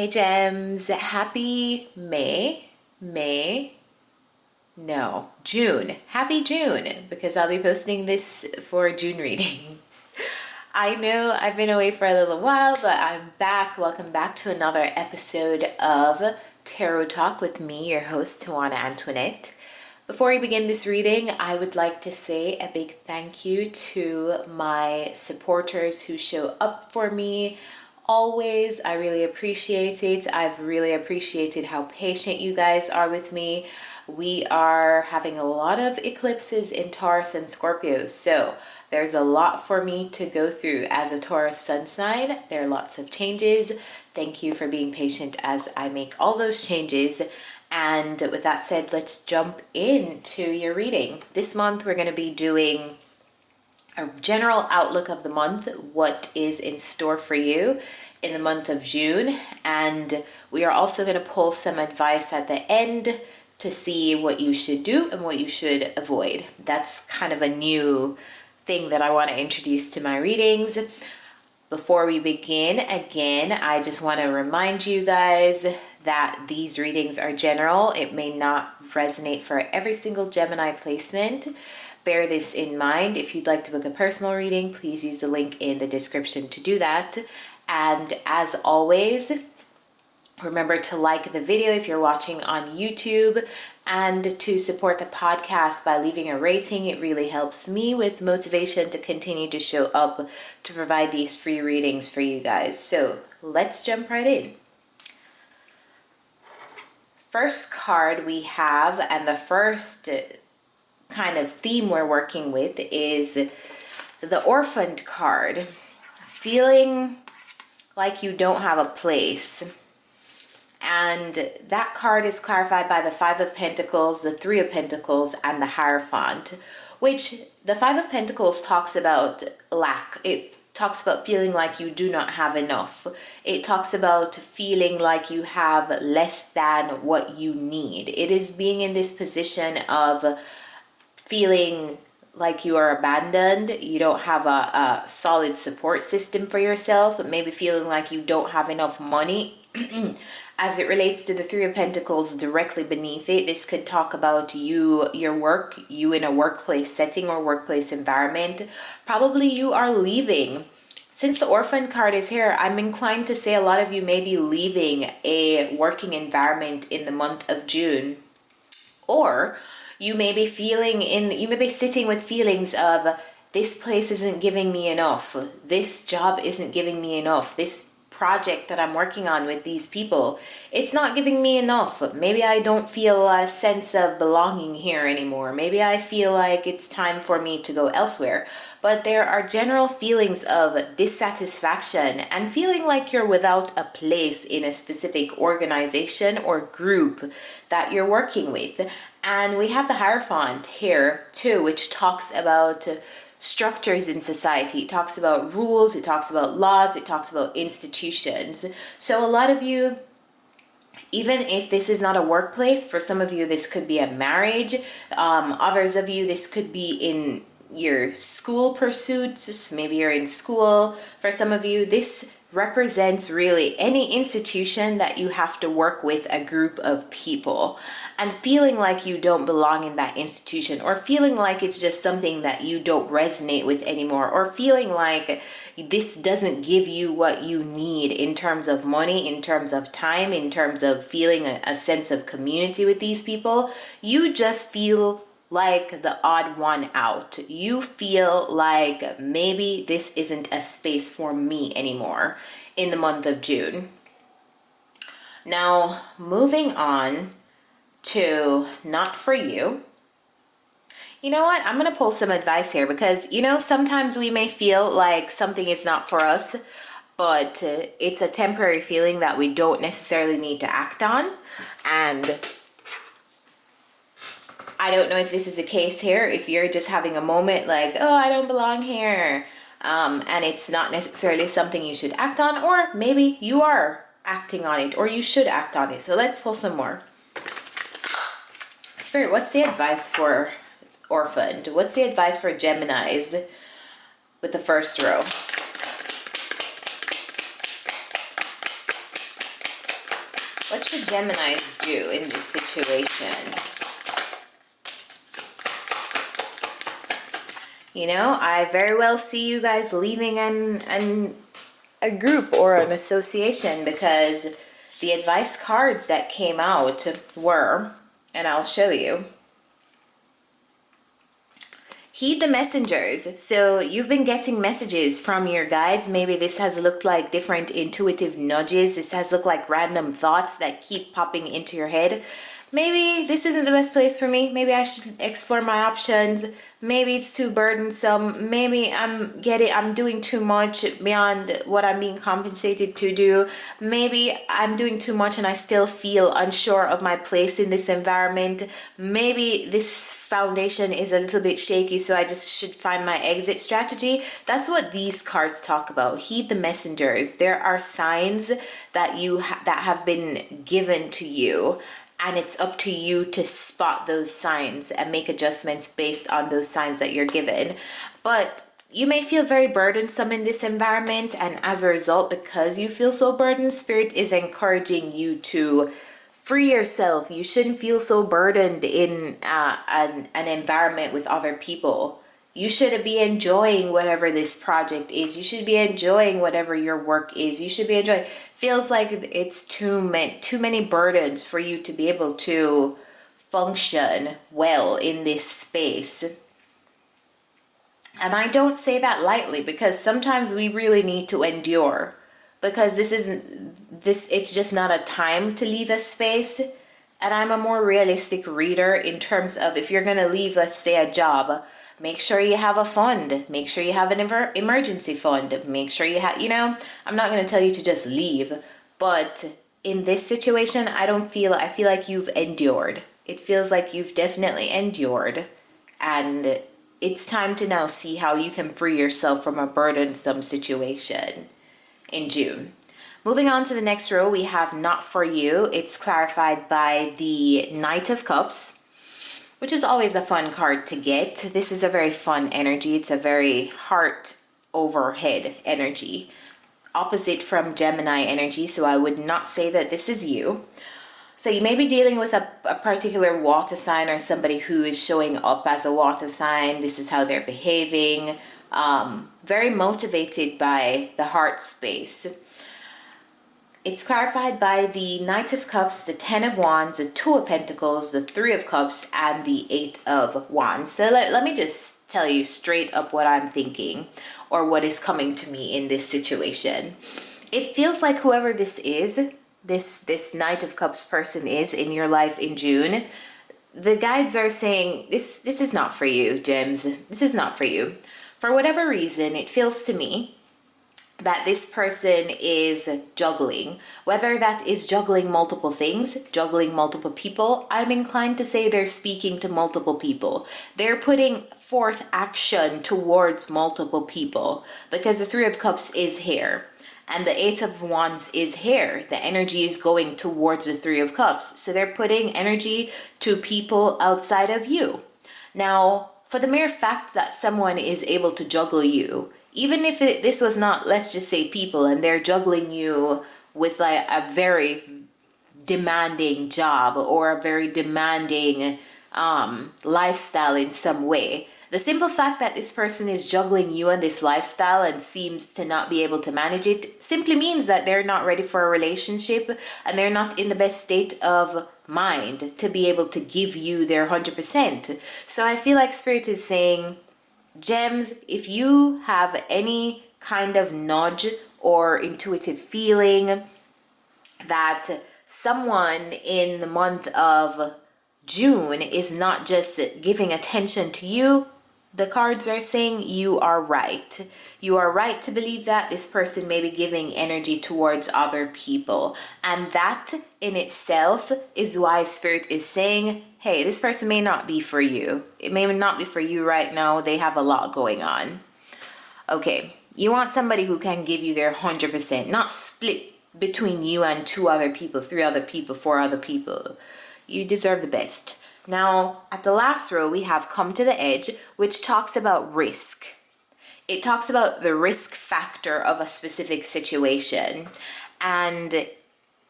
Hey Gems, happy June. Happy June, because I'll be posting this for June readings. I know I've been away for a little while, but I'm back. Welcome back to another episode of Tarot Talk with me, your host, Tawanantoinette. Before we begin this reading, I would like to say a big thank you to my supporters who show up for me always. I really appreciate it. I've really appreciated how patient you guys are with me. We are having a lot of eclipses in Taurus and Scorpio, so there's a lot for me to go through as a Taurus sun sign. There are lots of changes. Thank you for being patient as I make all those changes. And with that said, let's jump into your reading. This month we're going to be doing a general outlook of the month, what is in store for you in the month of June, and we are also going to pull some advice at the end to see what you should do and what you should avoid. That's kind of a new thing that I want to introduce to my readings. Before we begin, again, I just want to remind you guys that these readings are general. It may not resonate for every single Gemini placement. Bear this in mind. If you'd like to book a personal reading, please use the link in the description to do that. And as always, remember to like the video if you're watching on YouTube, and to support the podcast by leaving a rating. It really helps me with motivation to continue to show up to provide these free readings for you guys. So let's jump right in. First card we have, and the first kind of theme we're working with, is the orphaned card. Feeling like you don't have a place. And that card is clarified by the Five of Pentacles, the Three of Pentacles, and the Hierophant, which the Five of Pentacles talks about lack. It talks about feeling like you do not have enough. It talks about feeling like you have less than what you need. It is being in this position of feeling like you are abandoned, you don't have a solid support system for yourself, maybe feeling like you don't have enough money. As it relates to the Three of Pentacles directly beneath it, this could talk about you, your work, you in a workplace setting or workplace environment. Probably you are leaving. Since the Orphan card is here, I'm inclined to say a lot of you may be leaving a working environment in the month of June. Or you may be you may be sitting with feelings of, this place isn't giving me enough. This job isn't giving me enough. This project that I'm working on with these people, it's not giving me enough. Maybe I don't feel a sense of belonging here anymore. Maybe I feel like it's time for me to go elsewhere. But there are general feelings of dissatisfaction and feeling like you're without a place in a specific organization or group that you're working with. And we have the Hierophant here too, which talks about structures in society. It talks about rules, it talks about laws, it talks about institutions. So a lot of you, even if this is not a workplace, for some of you this could be a marriage. Others of you, this could be in your school pursuits. Maybe you're in school. For some of you, this represents really any institution that you have to work with a group of people, and feeling like you don't belong in that institution, or feeling like it's just something that you don't resonate with anymore, or feeling like this doesn't give you what you need in terms of money, in terms of time, in terms of feeling a sense of community with these people. You just feel like the odd one out. You feel like maybe this isn't a space for me anymore in the month of June. Now, moving on to not for you. You know what? I'm going to pull some advice here, because, sometimes we may feel like something is not for us, but it's a temporary feeling that we don't necessarily need to act on. And I don't know if this is the case here, if you're just having a moment like, oh, I don't belong here, and it's not necessarily something you should act on, or maybe you are acting on it, or you should act on it. So let's pull some more. Spirit, what's the advice for orphaned? What's the advice for Geminis with the first row? the Geminis do in this situation? You know, I very well see you guys leaving a group or an association, because the advice cards that came out were, and I'll show you, heed the messengers. So you've been getting messages from your guides. Maybe this has looked like different intuitive nudges. This has looked like random thoughts that keep popping into your head. Maybe this isn't the best place for me. Maybe I should explore my options. Maybe it's too burdensome. Maybe I'm doing too much beyond what I'm being compensated to do. Maybe I'm doing too much and I still feel unsure of my place in this environment. Maybe this foundation is a little bit shaky, so I just should find my exit strategy. That's what these cards talk about. Heed the messengers. There are signs that that have been given to you, and it's up to you to spot those signs and make adjustments based on those signs that you're given. But you may feel very burdensome in this environment, and as a result, because you feel so burdened, Spirit is encouraging you to free yourself. You shouldn't feel so burdened in an environment with other people. You should be enjoying whatever this project is. You should be enjoying whatever your work is. You should be enjoying. Feels like it's too many burdens for you to be able to function well in this space. And I don't say that lightly, because sometimes we really need to endure, because it's just not a time to leave a space. And I'm a more realistic reader in terms of, if you're going to leave, let's say, a job, make sure you have a fund. Make sure you have an emergency fund. Make sure you have, I'm not going to tell you to just leave. But in this situation, I feel like you've endured. It feels like you've definitely endured. And it's time to now see how you can free yourself from a burdensome situation in June. Moving on to the next row, we have Not For You. It's clarified by the Knight of Cups, which is always a fun card to get. This is a very fun energy. It's a very heart over head energy, opposite from Gemini energy. So I would not say that this is you. So you may be dealing with a particular water sign, or somebody who is showing up as a water sign. This is how they're behaving. Very motivated by the heart space. It's clarified by the Knight of Cups, the Ten of Wands, the Two of Pentacles, the Three of Cups, and the Eight of Wands. So let me just tell you straight up what I'm thinking, or what is coming to me in this situation. It feels like whoever this is, this Knight of Cups person is in your life in June, the guides are saying, this is not for you, Gems. This is not for you. For whatever reason, it feels to me that this person is juggling, whether that is juggling multiple things, juggling multiple people. I'm inclined to say they're speaking to multiple people. They're putting forth action towards multiple people, because the Three of Cups is here and the Eight of Wands is here. The energy is going towards the Three of Cups. So they're putting energy to people outside of you. Now, for the mere fact that someone is able to juggle you, even if this was not, let's just say, people, and they're juggling you with like a very demanding job or a very demanding lifestyle in some way, the simple fact that this person is juggling you and this lifestyle and seems to not be able to manage it simply means that they're not ready for a relationship, and they're not in the best state of mind to be able to give you their 100%. So I feel like Spirit is saying, Gems, if you have any kind of nudge or intuitive feeling that someone in the month of June is not just giving attention to you, the cards are saying you are right. You are right to believe that this person may be giving energy towards other people. And that in itself is why Spirit is saying, hey, this person may not be for you. It may not be for you right now. They have a lot going on. Okay, you want somebody who can give you their 100%, not split between you and 2 other people, 3 other people, 4 other people. You deserve the best. Now, at the last row, we have Come to the Edge, which talks about risk. It talks about the risk factor of a specific situation. And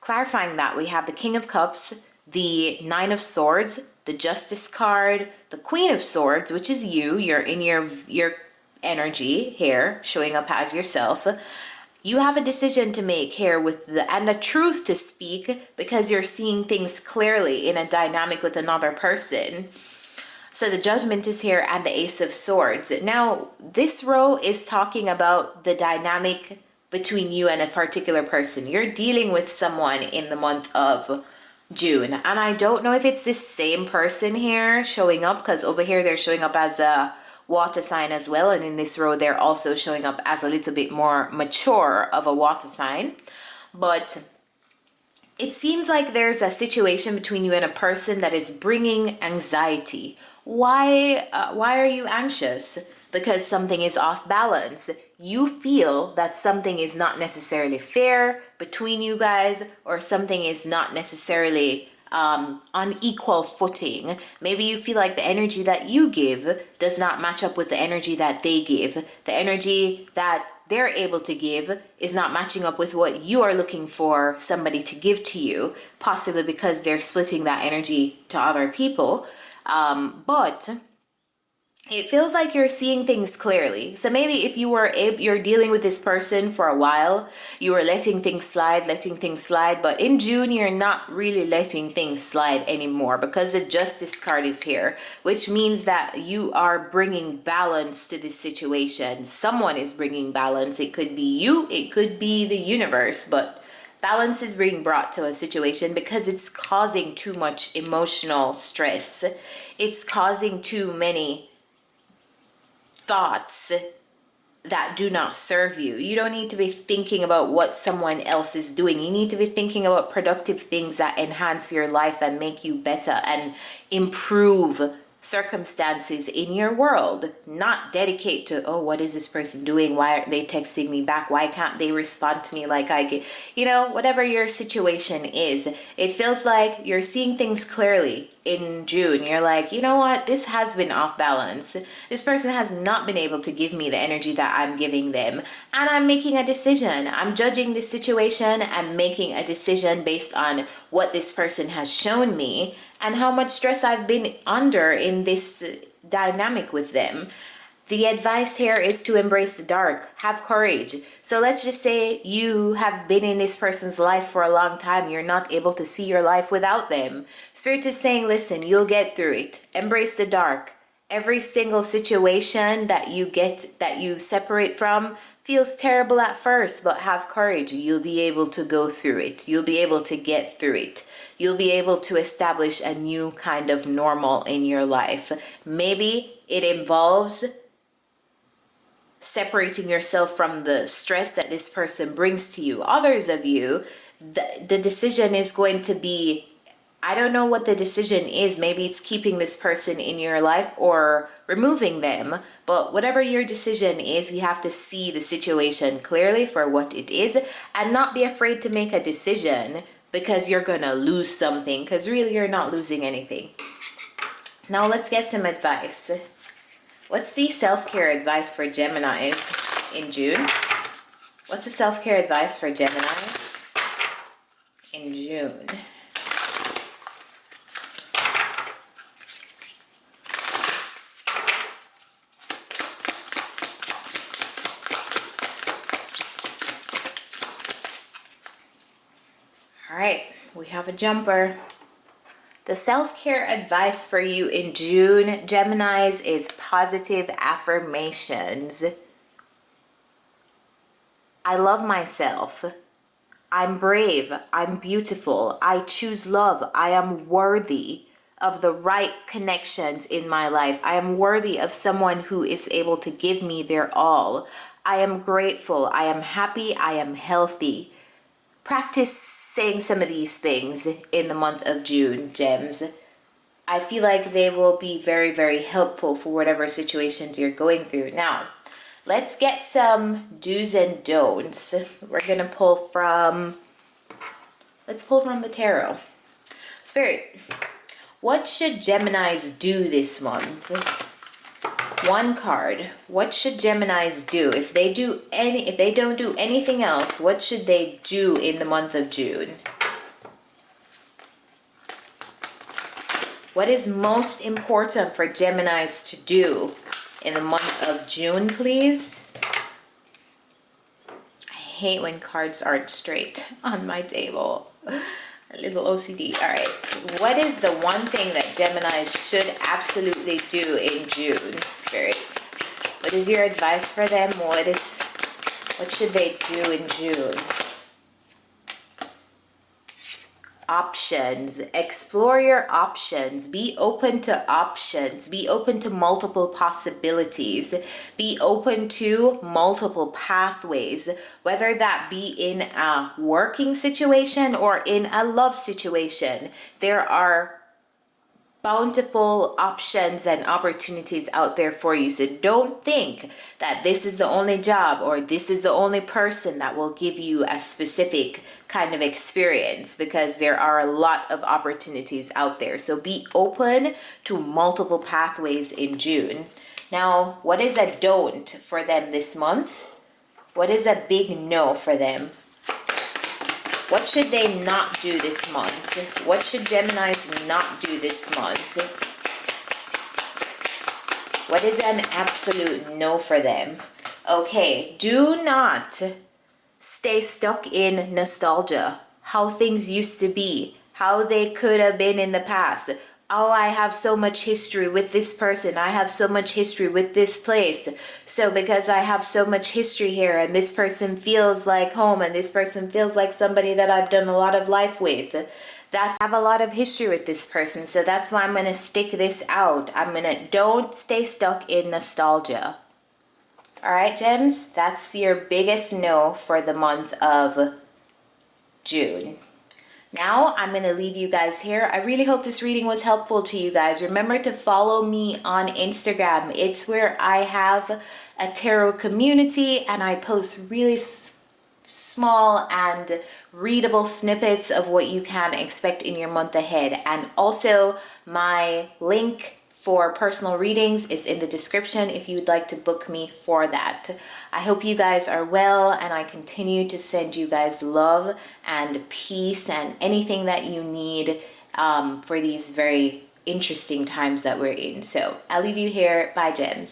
clarifying that, we have the King of Cups, the Nine of Swords, the Justice card, the Queen of Swords, which is you. You're in your energy here, showing up as yourself. You have a decision to make here and a truth to speak, because you're seeing things clearly in a dynamic with another person. So the Judgment is here, and the Ace of Swords. Now, this row is talking about the dynamic between you and a particular person. You're dealing with someone in the month of June, and I don't know if it's this same person here showing up, because over here they're showing up as a water sign as well, and in this row they're also showing up as a little bit more mature of a water sign. But it seems like there's a situation between you and a person that is bringing anxiety. Why are you anxious? Because something is off balance. You feel that something is not necessarily fair between you guys, or something is not necessarily on equal footing. Maybe you feel like the energy that you give does not match up with the energy that they give. The energy that they're able to give is not matching up with what you are looking for somebody to give to you, possibly because they're splitting that energy to other people. But it feels like you're seeing things clearly. So maybe if you're dealing with this person for a while, you were letting things slide, but in June, you're not really letting things slide anymore, because the Justice card is here, which means that you are bringing balance to this situation. Someone is bringing balance. It could be you, it could be the universe, but balance is being brought to a situation because it's causing too much emotional stress. It's causing too many thoughts that do not serve you. You don't need to be thinking about what someone else is doing. You need to be thinking about productive things that enhance your life and make you better and improve circumstances in your world. Not dedicate to, oh, what is this person doing? Why aren't they texting me back? Why can't they respond to me like I get? You know, whatever your situation is, it feels like you're seeing things clearly in June. You're like, you know what? This has been off balance. This person has not been able to give me the energy that I'm giving them. And I'm making a decision. I'm judging this situation and making a decision based on what this person has shown me and how much stress I've been under in this dynamic with them. The advice here is to embrace the dark. Have courage. So let's just say you have been in this person's life for a long time. You're not able to see your life without them. Spirit is saying, listen, you'll get through it. Embrace the dark. Every single situation that you separate from feels terrible at first, but have courage. You'll be able to go through it. You'll be able to get through it. You'll be able to establish a new kind of normal in your life. Maybe it involves separating yourself from the stress that this person brings to you. Others of you, the decision is going to be, I don't know what the decision is. Maybe it's keeping this person in your life or removing them. But whatever your decision is, you have to see the situation clearly for what it is and not be afraid to make a decision because you're going to lose something, because really you're not losing anything. Now let's get some advice. What's the self-care advice for Geminis in June? What's the self-care advice for Geminis in June? All right, we have a jumper. The self-care advice for you in June, Geminis, is positive affirmations. I love myself. I'm brave. I'm beautiful. I choose love. I am worthy of the right connections in my life. I am worthy of someone who is able to give me their all. I am grateful. I am happy. I am healthy. Practice saying some of these things in the month of June, Gems. I feel like they will be very, very helpful for whatever situations you're going through. Now, let's get some do's and don'ts. We're going to pull from, let's pull from the tarot. Spirit, what should Geminis do this month? One card. What should Geminis do? If they don't do anything else, what should they do in the month of June? What is most important for Geminis to do in the month of June, please? I hate when cards aren't straight on my table. A little OCD. All right. What is the one thing that Geminis should absolutely do in June, Spirit? What is your advice for them? What should they do in June? Options. Explore your options. Be open to options. Be open to multiple possibilities. Be open to multiple pathways, whether that be in a working situation or in a love situation. There are bountiful options and opportunities out there for you. So don't think that this is the only job or this is the only person that will give you a specific kind of experience, because there are a lot of opportunities out there. So be open to multiple pathways in June. Now, what is a don't for them this month? What is a big no for them? What should they not do this month? What should Geminis not do this month? What is an absolute no for them? Okay, do not stay stuck in nostalgia, how things used to be, how they could have been in the past. Oh, I have so much history with this person. I have so much history with this place. So because I have so much history here and this person feels like home and this person feels like somebody that I've done a lot of life with, I have a lot of history with this person. So that's why I'm going to stick this out. Don't stay stuck in nostalgia. All right, Gems, that's your biggest no for the month of June. Now, I'm going to leave you guys here. I really hope this reading was helpful to you guys. Remember to follow me on Instagram. It's where I have a tarot community and I post really small and readable snippets of what you can expect in your month ahead. And also, my link for personal readings is in the description if you would like to book me for that. I hope you guys are well, and I continue to send you guys love and peace and anything that you need for these very interesting times that we're in. So I'll leave you here. Bye, Gems.